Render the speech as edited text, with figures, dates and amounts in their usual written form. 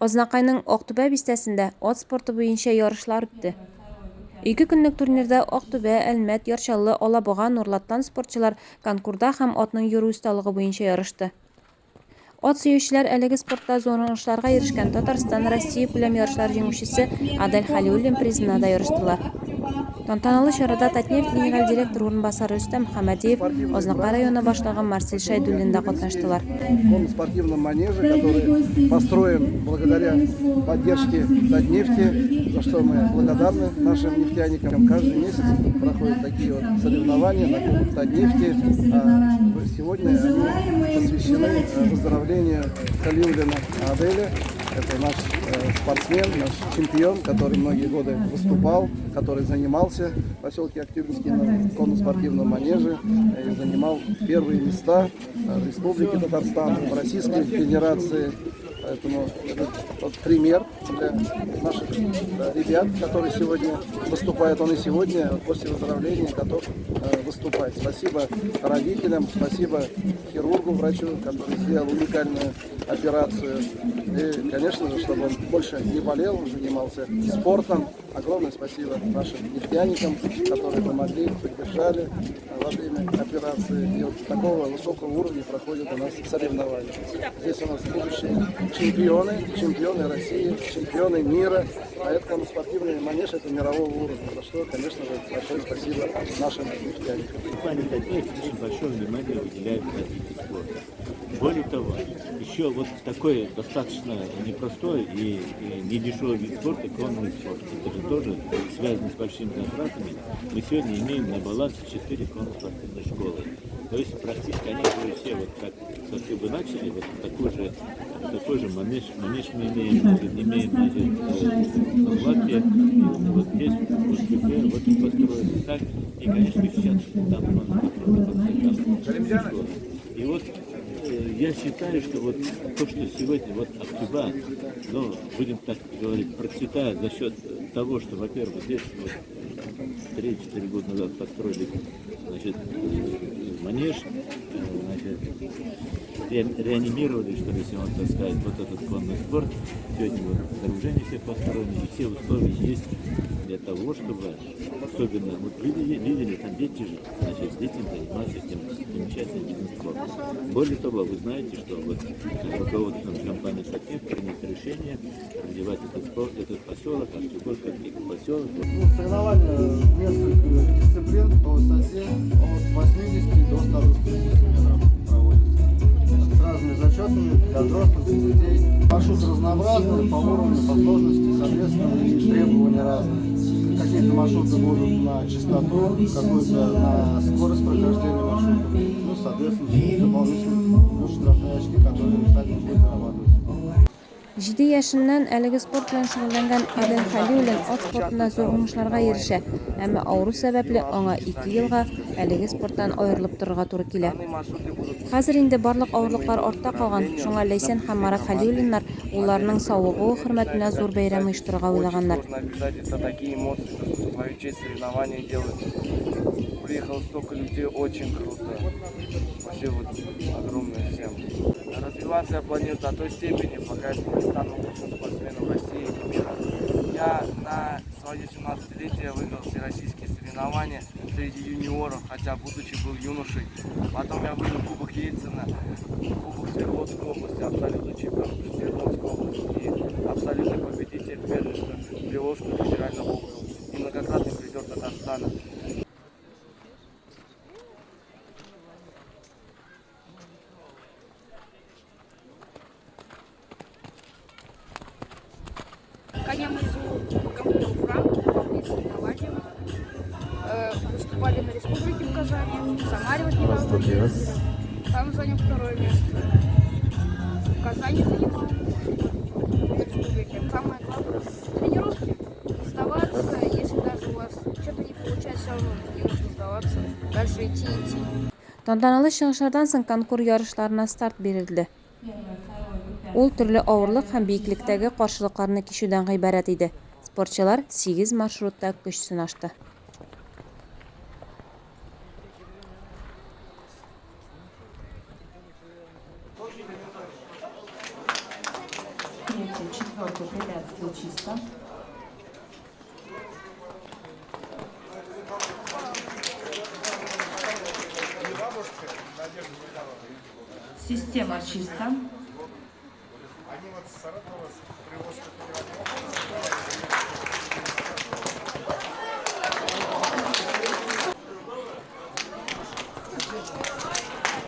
Ознакайның Октөбе бистәсендә ат спорты буенча ярышлар үтте. 2 көнлек турнирда Октөбе, Әлмәт, Ярчаллы, Алабуга, Нурлаттан спортчылар конкурда һәм атның йөрү осталыгы буенча ярышты. Ат сөючеләр әлеге спортта зур уңышларга ирешкән Татарстан, Россия күләм ярышлар җиңүчесе Адель Халиуллин призына да ярыштылар. Тантаналы чарада Татнефть генераль директор урынбасары Рөстәм Хәмәдиев, Ознакай районы башлыгы Марсель Шайдуллин да катнаштылар. В спортивном манеже, который построен благодаря поддержке Татнефти, за что мы благодарны нашим нефтяникам. Каждый месяц проходят такие вот соревнования на Кубок Татнефти. Сегодня они посвящены выздоровлению Халиуллина Аделя. Это наш спортсмен, наш чемпион, который многие годы выступал, который занимался в поселке Октябрьский на конно-спортивном манеже и занимал первые места в Республике Татарстан, в Российской Федерации. Поэтому это вот пример для наших ребят, которые сегодня выступают. Он и сегодня после выздоровления готов выступать. Спасибо родителям, спасибо хирургу, врачу, который сделал уникальную операцию. И, конечно же, чтобы он больше не болел, занимался спортом. Огромное спасибо нашим нефтяникам, которые помогли, поддержали во время операции. И вот такого высокого уровня проходят у нас соревнования. Здесь у нас будущие чемпионы России, чемпионы мира. Поэтому спортивный манеж — это мирового уровня. За что, конечно же, большое спасибо нашим нефтяникам. Компания Татнефть очень большое внимание уделяет развитию спорта. Более того, еще вот такой достаточно непростой и недешевый вид спорта, конный спорт. Это же тоже связано с большими затратами. Мы сегодня имеем на балансе 4 конно-спортивные школы. То есть практически они уже все, вот как вы начали, вот такой же манеж мы имеем в Латвии, вот здесь, вот построили так, и, конечно, сейчас там и вот я считаю, что вот то, что сегодня вот Октябрь, ну, будем так говорить, процветает за счет того, что, во-первых, здесь вот 3-4 года назад построили, значит, манеж, значит, реанимировали, что ли, если можно так сказать, вот этот конный спорт. Сегодня вот сооружения все построены, и все условия есть для того, чтобы, особенно, вот видели, там дети же, значит, детям занимаются этим замечательным видом спорта. Более того, вы знаете, что вот руководством компании Татнефть принято решение развивать этот спорт, этот поселок, Октябрь как поселок. Соревнования несколько дисциплин по высоте от 80 до 180 метров проводятся. С разными зачетами для взрослых, для детей. Маршрут разнообразный, по уровню, по сложности, соответственно, и требования разные. Какие-то маршруты будут на частоту, какую-то на скорость прохождения маршрута. Ну, соответственно, дополнительные штрафные очки, которые всадник будет зарабатывать. 7 yaşından әлеге спорт белән шөгыльләнгән Адель Халиуллин ат спортында зур уңышларга ирешә, әмма авыру сәбәпле аңа 2 елга әлеге спорттан аерылып торырга туры килә. Хәзер инде барлык авырлыклар артта калган, шуңа Ләйсән һәм Марат Халиуллиннар улларның саулыгы хөрмәтенә зур бәйрәм оештырырга уйлаганнар. Приехало столько людей, очень круто. Спасибо огромное всем. Развиваться я планирую до той степени, пока я не стану лучшим спортсменом России и мира. Я на свое 17-летие выиграл всероссийские соревнования среди юниоров, хотя будучи был юношей. Потом я выиграл Кубок Ельцина, Кубок Свердловской области, абсолютный чемпион Свердловской области и абсолютный победитель первенства Приволжского федерального округа и многократный призер Татарстана. Коня мы из Кубка соревнования. Выступали на республике в Казани, в Самаре вот недавно. Там занял 2-е место. В Казани занимал в республике. Самое главное — тренировки. Не сдаваться, если даже у вас что-то не получается, все равно не нужно сдаваться. Дальше идти. Тантаналы чыгышлардан соң конкур ярышларына старт бирелде. Ул төрле авырлык һәм биеклектәге каршылыкларны кичүдән гыйбарәт иде. Спортчылар 8 маршрутта көч сынашты. третий, четвертый препятствие чисто. Система чисто.